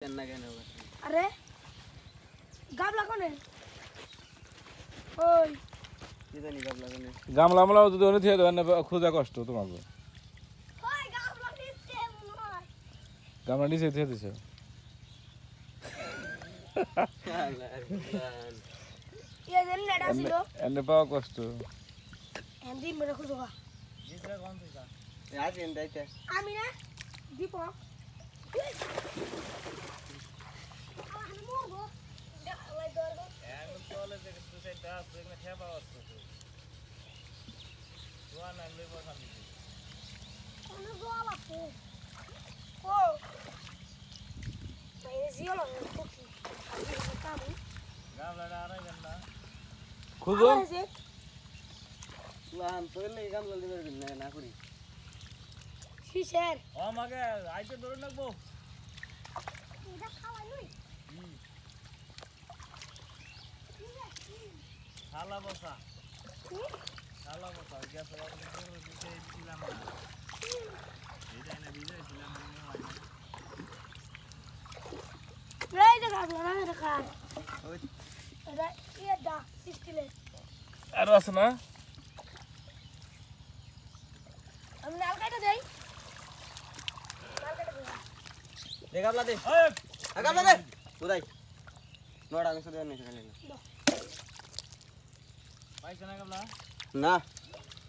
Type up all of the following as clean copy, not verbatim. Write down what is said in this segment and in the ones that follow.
अरे गामला कोण आहे ओय किती गामला कोण आहे गामला मला तो दोन थिए दोन खुदा कष्ट তোমাকে ओय गामला दिसते मग गामला दिसे थिए दिसे ये जन नेडा सिलो এনে পাওয়া কষ্ট এন্দি মেরে খুজোগা जिसरा कौन सा आज इन दाइते আমি না দীপক খুঁজো লান তোলে গামলা লিবার না না করি শিশের ও মাগে আইতে ধরে নাকবো এটা খাওয়া নই শালা বসা গ্যাস ওরা করে দিতে ছিলাম না এটা না বিজয় ছিলাম মনে হয় রে এটা গামলা না এটা খা ওই এটা এটা স্টিলে আর আছে না আমি নাল কাটা দেই দে গামলা দে ওই গামলা দে উদাই নোড়া আমি সুদে নিতে গেল পাইছ না গামলা না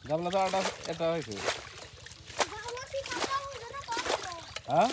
গামলা তো আটা এটা হইছে গামলা কি কাটা হইছে না পারো হ্যাঁ